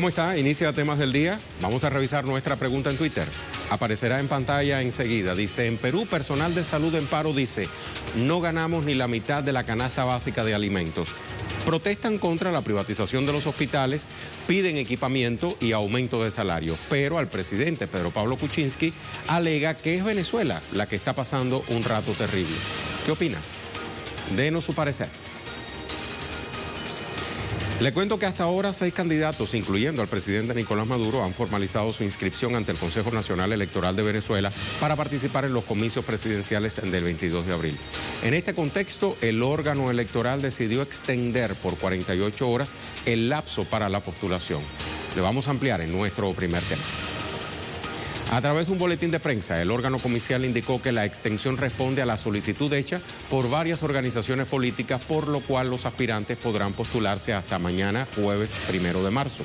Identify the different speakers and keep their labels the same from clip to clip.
Speaker 1: ¿Cómo está? Inicia temas del día. Vamos a revisar nuestra pregunta en Twitter. Aparecerá en pantalla enseguida. Dice, en Perú, personal de salud en paro dice, no ganamos ni la mitad de la canasta básica de alimentos. Protestan contra la privatización de los hospitales, piden equipamiento y aumento de salario. Pero al presidente Pedro Pablo Kuczynski alega que es Venezuela la que está pasando un rato terrible. ¿Qué opinas? Denos su parecer. Le cuento que hasta ahora 6 candidatos, incluyendo al presidente Nicolás Maduro, han formalizado su inscripción ante el Consejo Nacional Electoral de Venezuela para participar en los comicios presidenciales del 22 de abril. En este contexto, el órgano electoral decidió extender por 48 horas el lapso para la postulación. Le vamos a ampliar en nuestro primer tema. A través de un boletín de prensa, el órgano comicial indicó que la extensión responde a la solicitud hecha por varias organizaciones políticas, por lo cual los aspirantes podrán postularse hasta mañana, jueves 1 de marzo.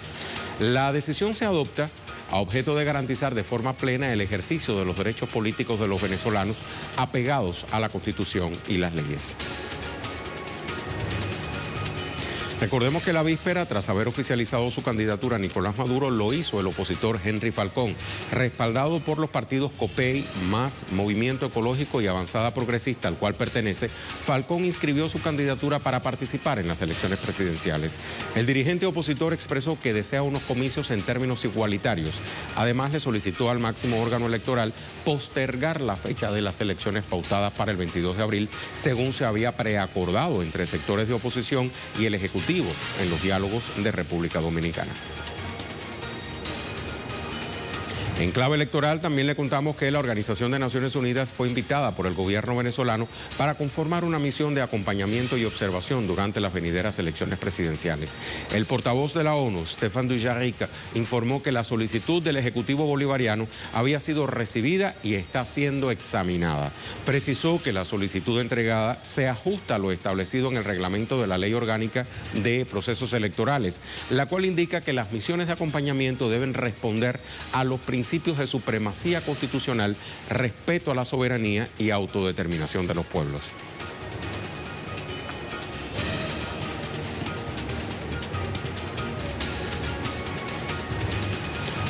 Speaker 1: La decisión se adopta a objeto de garantizar de forma plena el ejercicio de los derechos políticos de los venezolanos apegados a la Constitución y las leyes. Recordemos que la víspera, tras haber oficializado su candidatura, Nicolás Maduro lo hizo el opositor Henry Falcón, respaldado por los partidos COPEI, MAS, Movimiento Ecológico y Avanzada Progresista, al cual pertenece. Falcón inscribió su candidatura para participar en las elecciones presidenciales. El dirigente opositor expresó que desea unos comicios en términos igualitarios. Además, le solicitó al máximo órgano electoral postergar la fecha de las elecciones pautadas para el 22 de abril, según se había preacordado entre sectores de oposición y el Ejecutivo en los diálogos de República Dominicana. En clave electoral también le contamos que la Organización de Naciones Unidas fue invitada por el gobierno venezolano para conformar una misión de acompañamiento y observación durante las venideras elecciones presidenciales. El portavoz de la ONU, Stéphane Dujarric, informó que la solicitud del Ejecutivo bolivariano había sido recibida y está siendo examinada. Precisó que la solicitud entregada se ajusta a lo establecido en el reglamento de la Ley Orgánica de Procesos Electorales, la cual indica que las misiones de acompañamiento deben responder a los principios de supremacía constitucional, respeto a la soberanía y autodeterminación de los pueblos.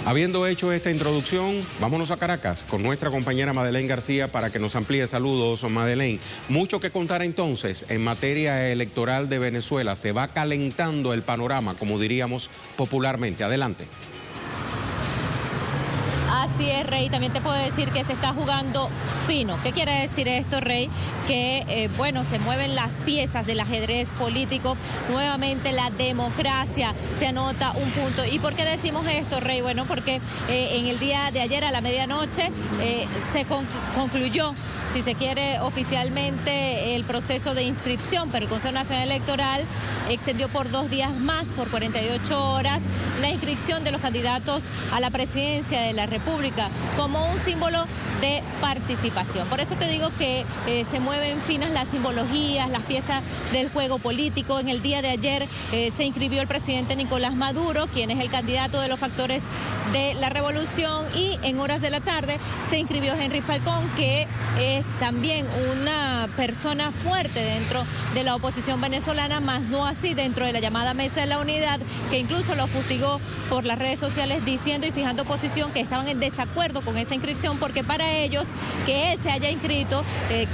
Speaker 1: Habiendo hecho esta introducción, vámonos a Caracas con nuestra compañera Madeleine García para que nos amplíe. Saludos, Madeleine. Mucho que contar entonces en materia electoral de Venezuela. Se va calentando el panorama, como diríamos popularmente. Adelante.
Speaker 2: Así es, Rey. También te puedo decir que se está jugando fino. ¿Qué quiere decir esto, Rey? Que, se mueven las piezas del ajedrez político. Nuevamente la democracia se anota un punto. ¿Y por qué decimos esto, Rey? Bueno, porque en el día de ayer a la medianoche se concluyó, si se quiere, oficialmente el proceso de inscripción, pero el Consejo Nacional Electoral extendió por 2 días más, por 48 horas, la inscripción de los candidatos a la presidencia de la República como un símbolo de participación. Por eso te digo que se mueven finas las simbologías, las piezas del juego político. En el día de ayer se inscribió el presidente Nicolás Maduro, quien es el candidato de los factores de la revolución, y en horas de la tarde se inscribió Henry Falcón, que es también una persona fuerte dentro de la oposición venezolana, más no así dentro de la llamada Mesa de la Unidad, que incluso lo fustigó por las redes sociales diciendo y fijando posición que estaban en desacuerdo con esa inscripción, porque para ellos que él se haya inscrito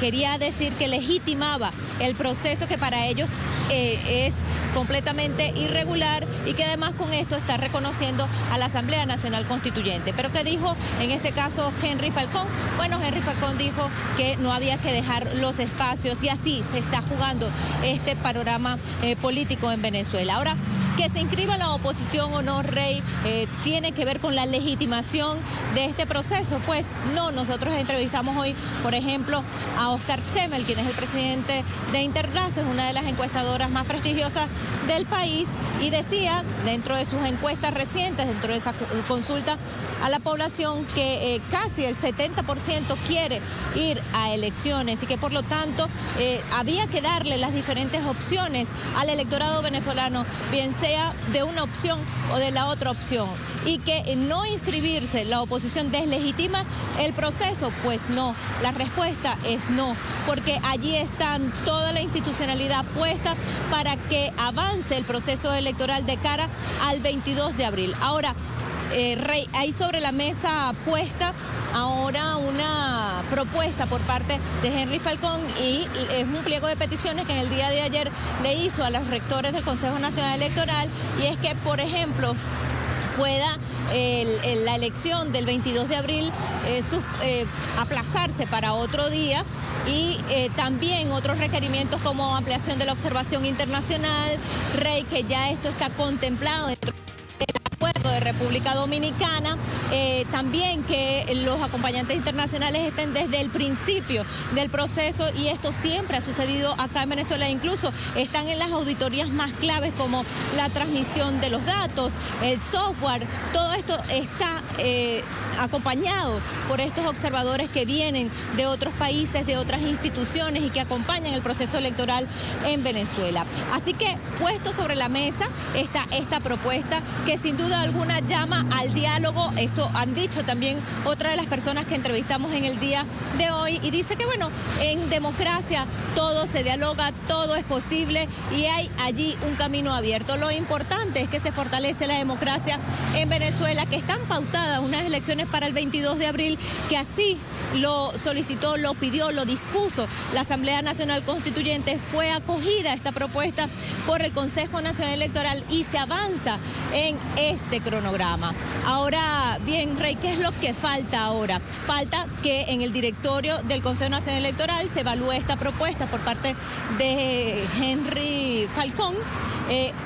Speaker 2: quería decir que legitimaba el proceso, que para ellos es completamente irregular, y que además con esto está reconociendo a la Asamblea Nacional Constituyente. Pero ¿qué dijo en este caso Henry Falcón? Bueno, Henry Falcón dijo que no había que dejar los espacios, y así se está jugando este panorama político en Venezuela. Ahora, que se inscriba la oposición o no, Rey, tiene que ver con la legitimación de este proceso. Pues no, nosotros entrevistamos hoy, por ejemplo, a Oscar Chemel, quien es el presidente de Interraces, una de las encuestadoras más prestigiosas del país, y decía, dentro de sus encuestas recientes, dentro de esa consulta a la población, que casi el 70% quiere ir a elecciones, y que por lo tanto había que darle las diferentes opciones al electorado venezolano, bien sea sea de una opción o de la otra opción, y que no inscribirse la oposición deslegitima el proceso. Pues no, la respuesta es no, porque allí están toda la institucionalidad puesta para que avance el proceso electoral de cara al 22 de abril. Ahora, Rey, hay sobre la mesa puesta ahora una propuesta por parte de Henry Falcón, y es un pliego de peticiones que en el día de ayer le hizo a los rectores del Consejo Nacional Electoral, y es que, por ejemplo, pueda la elección del 22 de abril aplazarse para otro día, y también otros requerimientos como ampliación de la observación internacional, Rey, que ya esto está contemplado dentro acuerdo de República Dominicana, también que los acompañantes internacionales estén desde el principio del proceso, y esto siempre ha sucedido acá en Venezuela, incluso están en las auditorías más claves como la transmisión de los datos, el software, todo esto está acompañado por estos observadores que vienen de otros países, de otras instituciones, y que acompañan el proceso electoral en Venezuela. Así que, puesto sobre la mesa está esta propuesta que sin duda alguna llama al diálogo. Esto han dicho también otra de las personas que entrevistamos en el día de hoy, y dice que, bueno, en democracia todo se dialoga, todo es posible, y hay allí un camino abierto. Lo importante es que se fortalece la democracia en Venezuela, que están pautadas unas elecciones para el 22 de abril, que así lo solicitó, lo pidió, lo dispuso la Asamblea Nacional Constituyente. Fue acogida esta propuesta por el Consejo Nacional Electoral y se avanza en este cronograma. Ahora bien, Rey, ¿qué es lo que falta ahora? Falta que en el directorio del Consejo Nacional Electoral se evalúe esta propuesta por parte de Henry Falcón.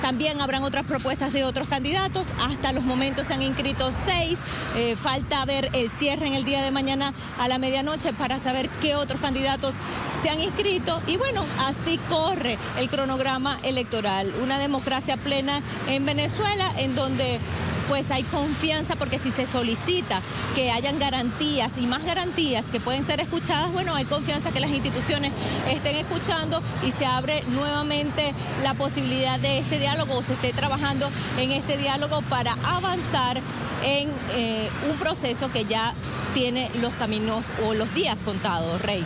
Speaker 2: También habrán otras propuestas de otros candidatos. Hasta los momentos se han inscrito 6. Falta ver el cierre en el día de mañana a la medianoche para saber qué otros candidatos se han inscrito. Y bueno, así corre el cronograma electoral. Una democracia plena en Venezuela, en donde pues hay confianza, porque si se solicita que hayan garantías y más garantías que pueden ser escuchadas, bueno, hay confianza que las instituciones estén escuchando, y se abre nuevamente la posibilidad de este diálogo, o se esté trabajando en este diálogo para avanzar en un proceso que ya tiene los caminos o los días contados, Rey.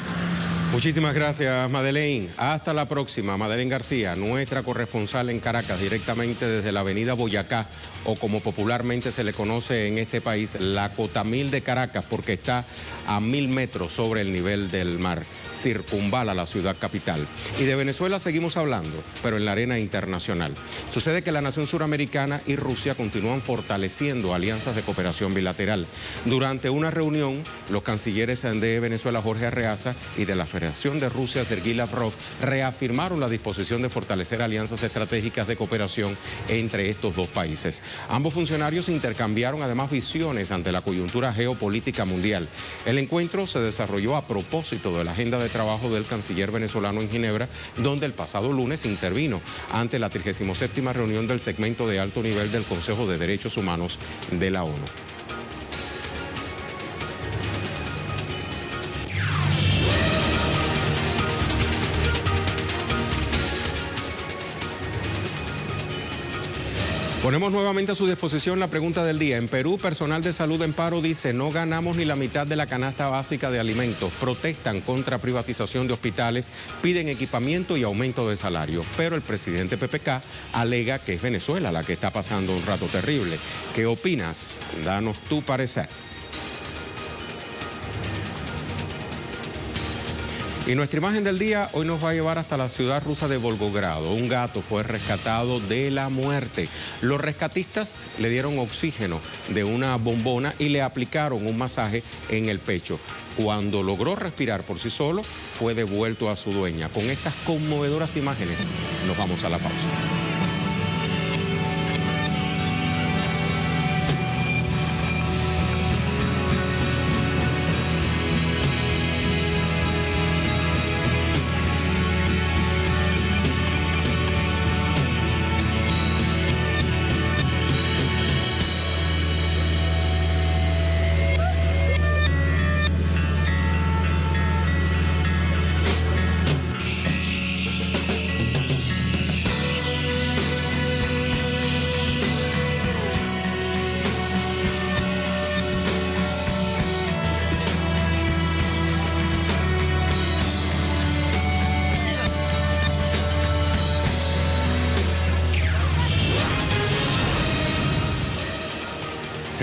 Speaker 1: Muchísimas gracias, Madeleine. Hasta la próxima. Madeleine García, nuestra corresponsal en Caracas, directamente desde la avenida Boyacá, o como popularmente se le conoce en este país, la Cotamil de Caracas, porque está a 1000 metros sobre el nivel del mar. Circunvala la ciudad capital. Y de Venezuela seguimos hablando, pero en la arena internacional. Sucede que la nación suramericana y Rusia continúan fortaleciendo alianzas de cooperación bilateral. Durante una reunión, los cancilleres de Venezuela, Jorge Arreaza, y de la Federación de Rusia, Sergei Lavrov, reafirmaron la disposición de fortalecer alianzas estratégicas de cooperación entre estos dos países. Ambos funcionarios intercambiaron además visiones ante la coyuntura geopolítica mundial. El encuentro se desarrolló a propósito de la agenda de trabajo del canciller venezolano en Ginebra, donde el pasado lunes intervino ante la 37ª reunión del segmento de alto nivel del Consejo de Derechos Humanos de la ONU. Ponemos nuevamente a su disposición la pregunta del día. En Perú, personal de salud en paro dice: no ganamos ni la mitad de la canasta básica de alimentos. Protestan contra privatización de hospitales, piden equipamiento y aumento de salario. Pero el presidente PPK alega que es Venezuela la que está pasando un rato terrible. ¿Qué opinas? Danos tu parecer. Y nuestra imagen del día hoy nos va a llevar hasta la ciudad rusa de Volgogrado. Un gato fue rescatado de la muerte. Los rescatistas le dieron oxígeno de una bombona y le aplicaron un masaje en el pecho. Cuando logró respirar por sí solo, fue devuelto a su dueña. Con estas conmovedoras imágenes nos vamos a la pausa.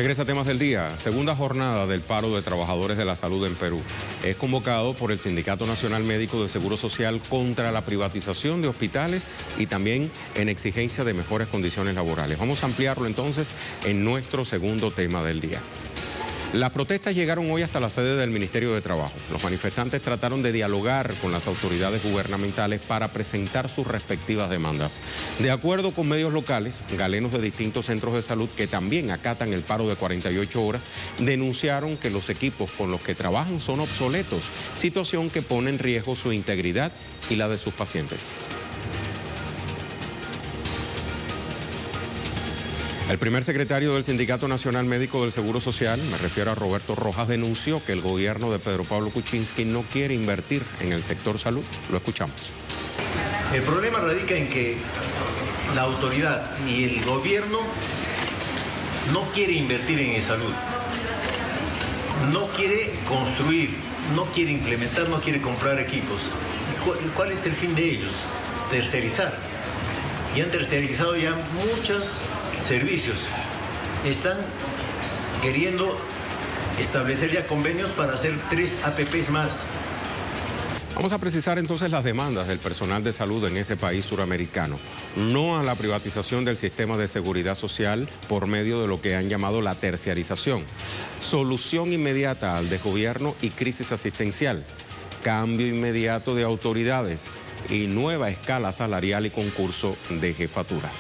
Speaker 1: Regresa a temas del día. Segunda jornada del paro de trabajadores de la salud en Perú. Es convocado por el Sindicato Nacional Médico de Seguro Social contra la privatización de hospitales y también en exigencia de mejores condiciones laborales. Vamos a ampliarlo entonces en nuestro segundo tema del día. Las protestas llegaron hoy hasta la sede del Ministerio de Trabajo. Los manifestantes trataron de dialogar con las autoridades gubernamentales para presentar sus respectivas demandas. De acuerdo con medios locales, galenos de distintos centros de salud que también acatan el paro de 48 horas, denunciaron que los equipos con los que trabajan son obsoletos, situación que pone en riesgo su integridad y la de sus pacientes. El primer secretario del Sindicato Nacional Médico del Seguro Social, me refiero a Roberto Rojas, denunció que el gobierno de Pedro Pablo Kuczynski no quiere invertir en el sector salud. Lo escuchamos.
Speaker 3: El problema radica en que la autoridad y el gobierno no quiere invertir en salud, no quiere construir, no quiere implementar, no quiere comprar equipos. ¿Cuál es el fin de ellos? Tercerizar. Y han tercerizado ya muchos servicios. Están queriendo establecer ya convenios para hacer 3 APPs más.
Speaker 1: Vamos a precisar entonces las demandas del personal de salud en ese país suramericano. No a la privatización del sistema de seguridad social por medio de lo que han llamado la terciarización. Solución inmediata al desgobierno y crisis asistencial. Cambio inmediato de autoridades y nueva escala salarial y concurso de jefaturas.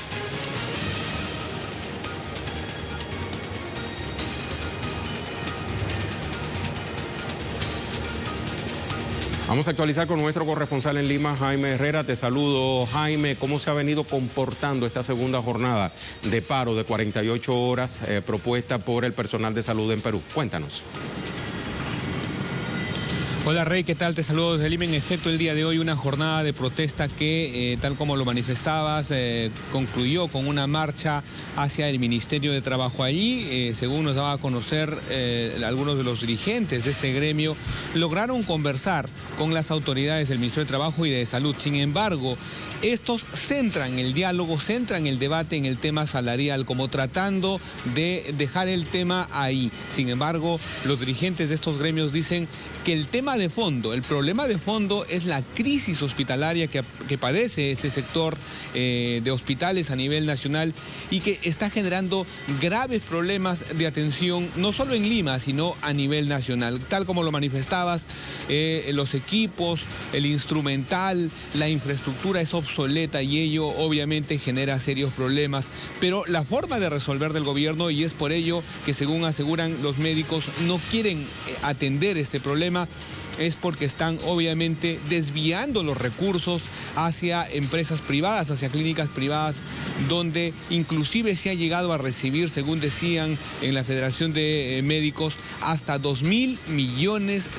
Speaker 1: Vamos a actualizar con nuestro corresponsal en Lima, Jaime Herrera. Te saludo, Jaime. ¿Cómo se ha venido comportando esta segunda jornada de paro de 48 horas propuesta por el personal de salud en Perú? Cuéntanos.
Speaker 4: Hola Rey, ¿qué tal? Te saludo desde Lima. En efecto, el día de hoy una jornada de protesta que, tal como lo manifestabas, concluyó con una marcha hacia el Ministerio de Trabajo. Allí, según nos daba a conocer algunos de los dirigentes de este gremio, lograron conversar con las autoridades del Ministerio de Trabajo y de Salud. Sin embargo, estos centran el diálogo, centran el debate en el tema salarial, como tratando de dejar el tema ahí. Sin embargo, los dirigentes de estos gremios dicen que el tema de fondo, el problema de fondo es la crisis hospitalaria que padece este sector de hospitales a nivel nacional y que está generando graves problemas de atención, no solo en Lima, sino a nivel nacional. Tal como lo manifestabas, los equipos, el instrumental, la infraestructura es obsoleta y ello obviamente genera serios problemas. Pero la forma de resolver del gobierno, y es por ello que según aseguran los médicos no quieren atender este problema, es porque están obviamente desviando los recursos hacia empresas privadas, hacia clínicas privadas, donde inclusive se ha llegado a recibir, según decían en la Federación de Médicos, hasta $2.000 millones,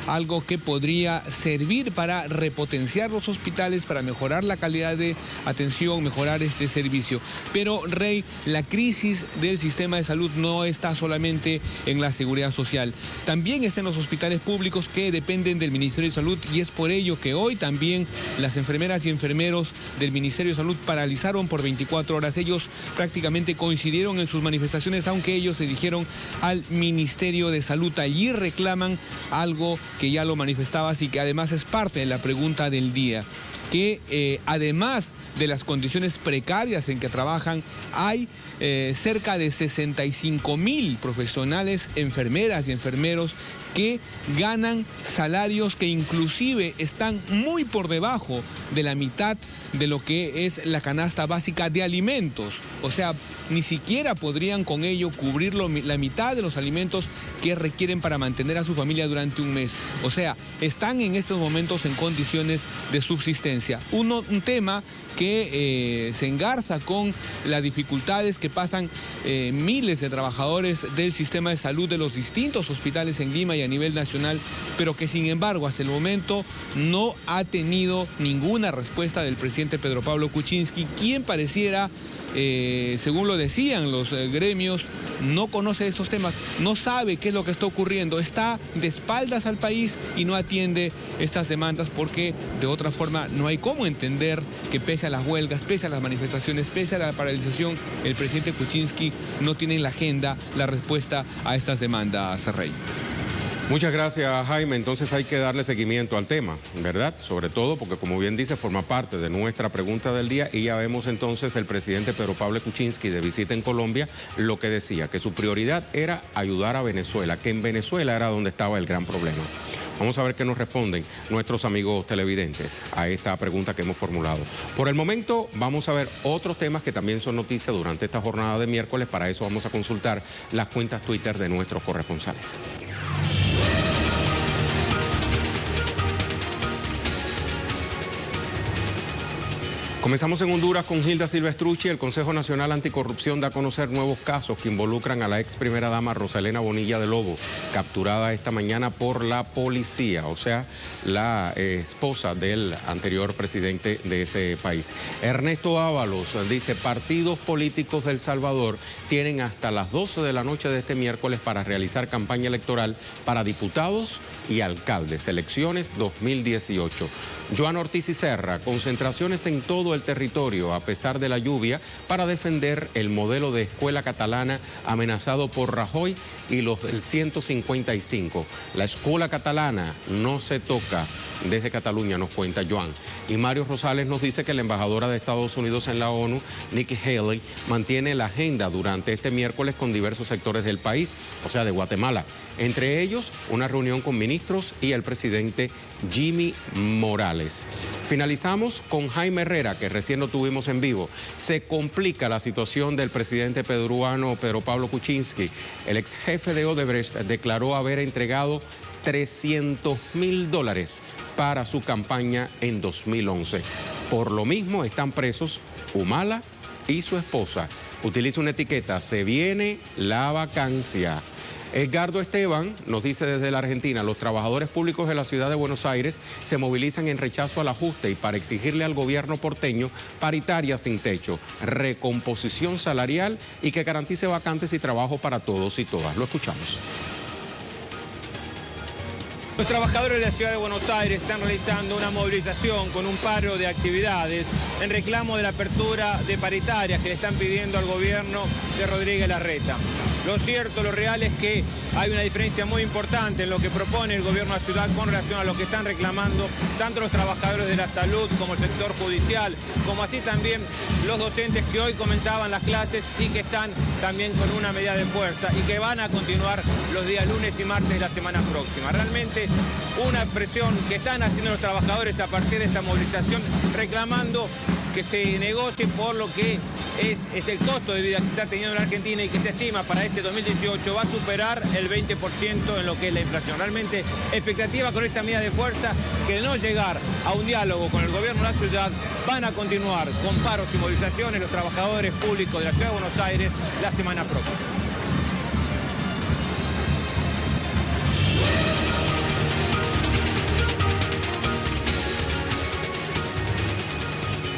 Speaker 4: algo que podría servir para repotenciar los hospitales, para mejorar la calidad de atención, mejorar este servicio. Pero, Rey, la crisis del sistema de salud no está solamente en la seguridad social, también está en los hospitales públicos que dependen del Ministerio de Salud, y es por ello que hoy también las enfermeras y enfermeros del Ministerio de Salud paralizaron por 24 horas. Ellos prácticamente coincidieron en sus manifestaciones, aunque ellos se dirigieron al Ministerio de Salud. Allí reclaman algo que ya lo manifestabas y que además es parte de la pregunta del día, que además de las condiciones precarias en que trabajan, hay cerca de 65.000 profesionales, enfermeras y enfermeros que ganan salarios que inclusive están muy por debajo de la mitad de lo que es la canasta básica de alimentos. O sea, ni siquiera podrían con ello cubrir la mitad de los alimentos que requieren para mantener a su familia durante un mes. O sea, están en estos momentos en condiciones de subsistencia. Un tema que se engarza con las dificultades que pasan miles de trabajadores del sistema de salud de los distintos hospitales en Lima y a nivel nacional, pero que sin embargo hasta el momento no ha tenido ninguna respuesta del presidente Pedro Pablo Kuczynski, quien pareciera según lo decían los gremios, no conoce estos temas, no sabe qué es lo que está ocurriendo, está de espaldas al país y no atiende estas demandas porque de otra forma no hay cómo entender que pese a las huelgas, pese a las manifestaciones, pese a la paralización, el presidente Kuczynski no tiene en la agenda la respuesta a estas demandas, Rey.
Speaker 1: Muchas gracias, Jaime. Entonces hay que darle seguimiento al tema, ¿verdad? Sobre todo porque, como bien dice, forma parte de nuestra pregunta del día y ya vemos entonces el presidente Pedro Pablo Kuczynski de visita en Colombia, lo que decía, que su prioridad era ayudar a Venezuela, que en Venezuela era donde estaba el gran problema. Vamos a ver qué nos responden nuestros amigos televidentes a esta pregunta que hemos formulado. Por el momento vamos a ver otros temas que también son noticias durante esta jornada de miércoles. Para eso vamos a consultar las cuentas Twitter de nuestros corresponsales. Comenzamos en Honduras con Hilda Silvestrucci. El Consejo Nacional Anticorrupción da a conocer nuevos casos que involucran a la ex primera dama Rosalena Bonilla de Lobo, capturada esta mañana por la policía, o sea, la esposa del anterior presidente de ese país. Ernesto Ábalos dice, partidos políticos de El Salvador tienen hasta las 12 de la noche de este miércoles para realizar campaña electoral para diputados y alcaldes, elecciones 2018. Joan Ortiz y Serra, concentraciones en todo el territorio a pesar de la lluvia para defender el modelo de escuela catalana amenazado por Rajoy y los del 155. La escuela catalana no se toca. Desde Cataluña nos cuenta Joan. Y Mario Rosales nos dice que la embajadora de Estados Unidos en la ONU, Nikki Haley, mantiene la agenda durante este miércoles con diversos sectores del país, o sea, de Guatemala. Entre ellos, una reunión con ministros y el presidente Jimmy Morales. Finalizamos con Jaime Herrera, que recién lo tuvimos en vivo. Se complica la situación del presidente peruano Pedro Pablo Kuczynski. El ex jefe de Odebrecht declaró haber entregado $300.000 para su campaña en 2011. Por lo mismo están presos Humala y su esposa. Utiliza una etiqueta, se viene la vacancia. Edgardo Esteban nos dice desde la Argentina, los trabajadores públicos de la ciudad de Buenos Aires se movilizan en rechazo al ajuste y para exigirle al gobierno porteño paritaria sin techo, recomposición salarial y que garantice vacantes y trabajo para todos y todas. Lo escuchamos.
Speaker 5: Los trabajadores de la ciudad de Buenos Aires están realizando una movilización con un paro de actividades en reclamo de la apertura de paritarias que le están pidiendo al gobierno de Rodríguez Larreta. Lo cierto, lo real es que hay una diferencia muy importante en lo que propone el gobierno de la ciudad con relación a lo que están reclamando tanto los trabajadores de la salud como el sector judicial, como así también los docentes que hoy comenzaban las clases y que están también con una medida de fuerza y que van a continuar los días lunes y martes de la semana próxima. Realmente una presión que están haciendo los trabajadores a partir de esta movilización reclamando que se negocie por lo que es el costo de vida que está teniendo en Argentina y que se estima para este 2018 va a superar el 20% en lo que es la inflación. Realmente expectativa con esta medida de fuerza que no llegar a un diálogo con el gobierno de la ciudad van a continuar con paros y movilizaciones los trabajadores públicos de la ciudad de Buenos Aires la semana próxima.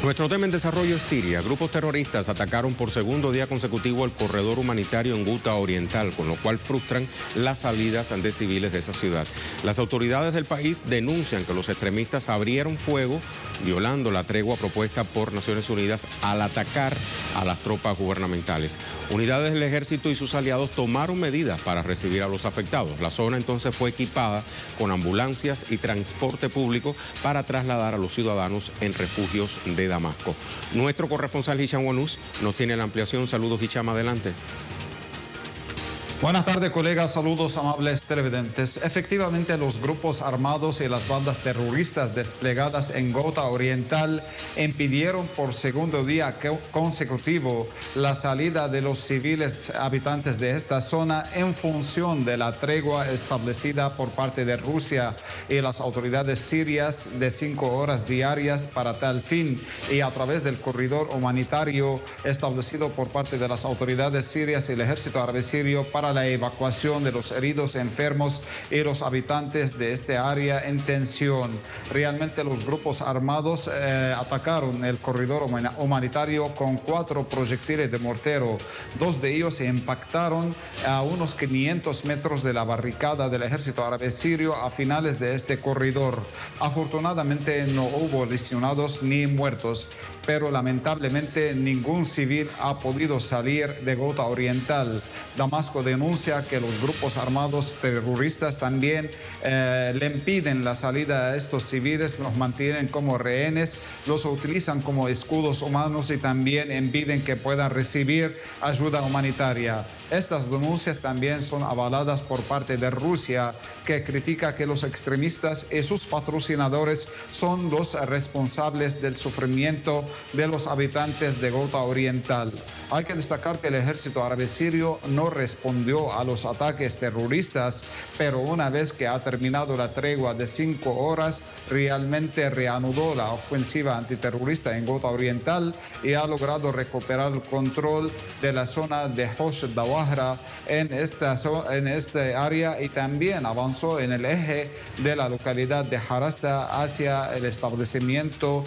Speaker 1: Nuestro tema en desarrollo es Siria. Grupos terroristas atacaron por segundo día consecutivo el corredor humanitario en Ghouta Oriental, con lo cual frustran las salidas de civiles de esa ciudad. Las autoridades del país denuncian que los extremistas abrieron fuego, violando la tregua propuesta por Naciones Unidas al atacar a las tropas gubernamentales. Unidades del ejército y sus aliados tomaron medidas para recibir a los afectados. La zona entonces fue equipada con ambulancias y transporte público para trasladar a los ciudadanos en refugios de Damasco. Nuestro corresponsal Hicham Wanous nos tiene la ampliación. Saludos, Hicham, adelante.
Speaker 6: Buenas tardes, colegas. Saludos, amables televidentes. Efectivamente, los grupos armados y las bandas terroristas desplegadas en Ghouta Oriental impidieron por segundo día consecutivo la salida de los civiles habitantes de esta zona en función de la tregua establecida por parte de Rusia y las autoridades sirias de 5 horas diarias para tal fin y a través del corredor humanitario establecido por parte de las autoridades sirias y el ejército árabe sirio para para la evacuación de los heridos, enfermos y los habitantes de este área en tensión. Realmente los grupos armados atacaron el corredor humanitario con 4 proyectiles de mortero. 2 de ellos impactaron a unos 500 metros de la barricada del ejército árabe sirio a finales de este corredor. Afortunadamente no hubo lesionados ni muertos, pero lamentablemente ningún civil ha podido salir de Ghouta Oriental. Damasco denuncia que los grupos armados terroristas también le impiden la salida a estos civiles, los mantienen como rehenes, los utilizan como escudos humanos y también impiden que puedan recibir ayuda humanitaria. Estas denuncias también son avaladas por parte de Rusia, que critica que los extremistas y sus patrocinadores son los responsables del sufrimiento de los habitantes de Ghouta Oriental. Hay que destacar que el ejército árabe sirio no respondió a los ataques terroristas, pero una vez que ha terminado la tregua de 5 horas, realmente reanudó la ofensiva antiterrorista en Ghouta Oriental y ha logrado recuperar el control de la zona de Hosh Dawahra en esta área, y también avanzó en el eje de la localidad de Harasta hacia el establecimiento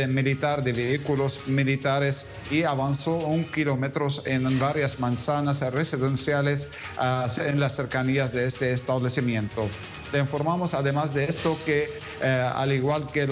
Speaker 6: militar de vehículos militares, y avanzó 1 kilómetro en varias manzanas residenciales en las cercanías de este establecimiento. Le informamos además de esto que al igual que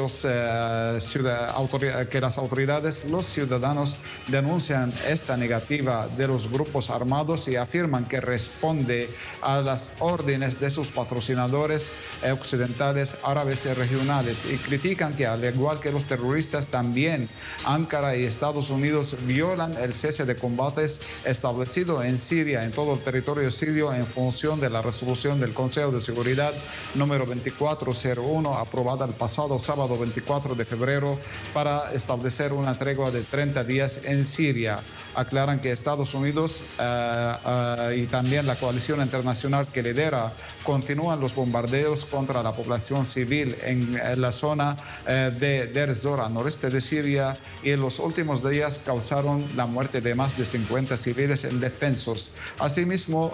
Speaker 6: las autoridades, los ciudadanos denuncian esta negativa de los grupos armados y afirman que responde a las órdenes de sus patrocinadores occidentales, árabes y regionales, y critican que al igual que los terroristas también Ankara y Estados Unidos violan el cese de combates establecido en Siria, en todo el territorio sirio, en función de la resolución del Consejo de Seguridad número 2401, aprobada el pasado sábado 24 de febrero para establecer una tregua de 30 días en Siria. Aclaran que Estados Unidos y también la coalición internacional que lidera continúan los bombardeos contra la población civil en la zona de Deir ez-Zor, al noreste de Siria, y en los últimos días causaron la muerte de más de 50 civiles indefensos. Asimismo,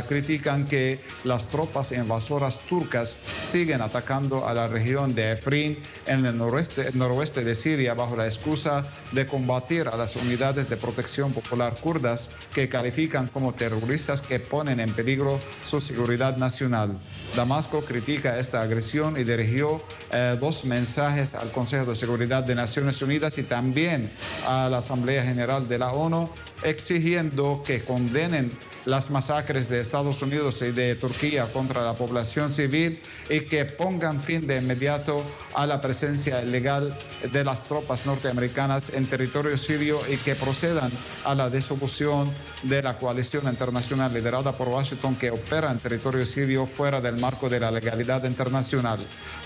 Speaker 6: critican que las tropas invasoras turcas siguen atacando a la región de Afrin en el noroeste de Siria bajo la excusa de combatir a las unidades de protección popular kurdas, que califican como terroristas que ponen en peligro su seguridad nacional. Damasco critica esta agresión y dirigió 2 mensajes al Consejo de Seguridad de Naciones Unidas y también a la Asamblea General de la ONU, exigiendo que condenen las masacres de Estados Unidos y de Turquía contra la población civil y que pongan fin de inmediato a la presencia ilegal de las tropas norteamericanas en territorio sirio y que procedan a la disolución de la coalición internacional liderada por Washington que opera en territorio sirio fuera del marco de la legalidad internacional.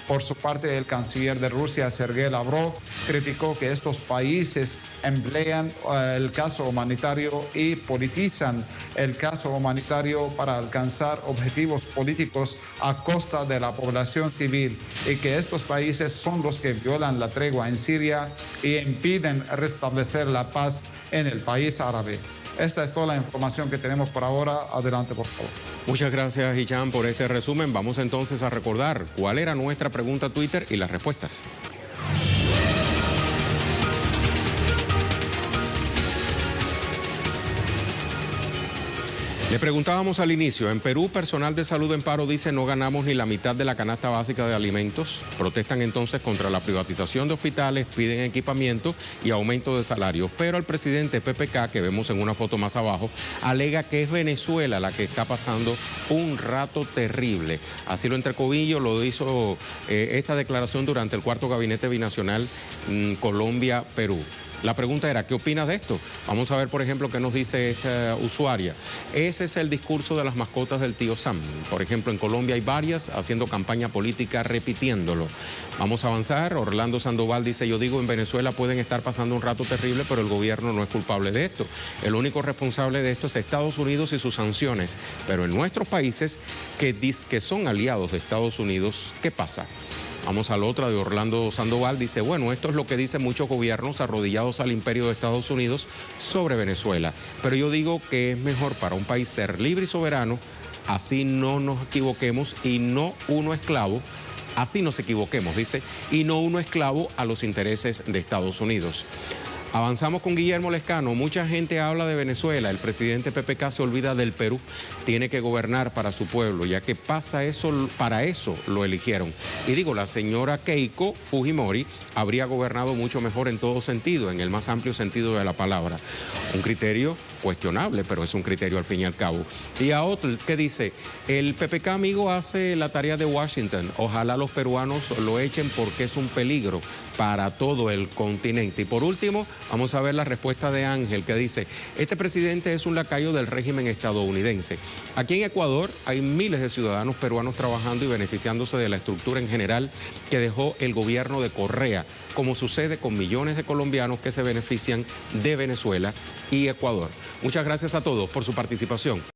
Speaker 6: Por su parte, el canciller de Rusia, Sergei Lavrov, criticó que estos países emplean el caso humanitario y politizan el caso humanitario para alcanzar objetivos políticos a costa de la población civil, y que estos países son los que violan la tregua en Siria y impiden restablecer la paz en el país árabe. Esta es toda la información que tenemos por ahora. Adelante, por favor.
Speaker 1: Muchas gracias, Hicham, por este resumen. Vamos entonces a recordar cuál era nuestra pregunta a Twitter y las respuestas. Le preguntábamos al inicio, en Perú, personal de salud en paro dice no ganamos ni la mitad de la canasta básica de alimentos. Protestan entonces contra la privatización de hospitales, piden equipamiento y aumento de salarios. Pero el presidente PPK, que vemos en una foto más abajo, alega que es Venezuela la que está pasando un rato terrible. Así lo entrecomillo, lo hizo esta declaración durante el 4º Gabinete Binacional Colombia-Perú. La pregunta era, ¿qué opinas de esto? Vamos a ver, por ejemplo, qué nos dice esta usuaria. Ese es el discurso de las mascotas del tío Sam. Por ejemplo, en Colombia hay varias haciendo campaña política repitiéndolo. Vamos a avanzar. Orlando Sandoval dice, yo digo, en Venezuela pueden estar pasando un rato terrible, pero el gobierno no es culpable de esto. El único responsable de esto es Estados Unidos y sus sanciones. Pero en nuestros países, que son aliados de Estados Unidos, ¿qué pasa? Vamos a la otra de Orlando Sandoval. Dice, bueno, esto es lo que dicen muchos gobiernos arrodillados al imperio de Estados Unidos sobre Venezuela. Pero yo digo que es mejor para un país ser libre y soberano, así no nos equivoquemos y no uno esclavo. Así nos equivoquemos, dice, y no uno esclavo a los intereses de Estados Unidos. Avanzamos con Guillermo Lescano. Mucha gente habla de Venezuela. El presidente PPK se olvida del Perú. Tiene que gobernar para su pueblo, ya que para eso lo eligieron. Y digo, la señora Keiko Fujimori habría gobernado mucho mejor en todo sentido, en el más amplio sentido de la palabra. Un criterio cuestionable, pero es un criterio al fin y al cabo. Y a otro que dice, el PPK amigo hace la tarea de Washington. Ojalá los peruanos lo echen porque es un peligro para todo el continente. Y por último, vamos a ver la respuesta de Ángel, que dice, este presidente es un lacayo del régimen estadounidense. Aquí en Ecuador hay miles de ciudadanos peruanos trabajando y beneficiándose de la estructura en general que dejó el gobierno de Correa, como sucede con millones de colombianos que se benefician de Venezuela y Ecuador. Muchas gracias a todos por su participación.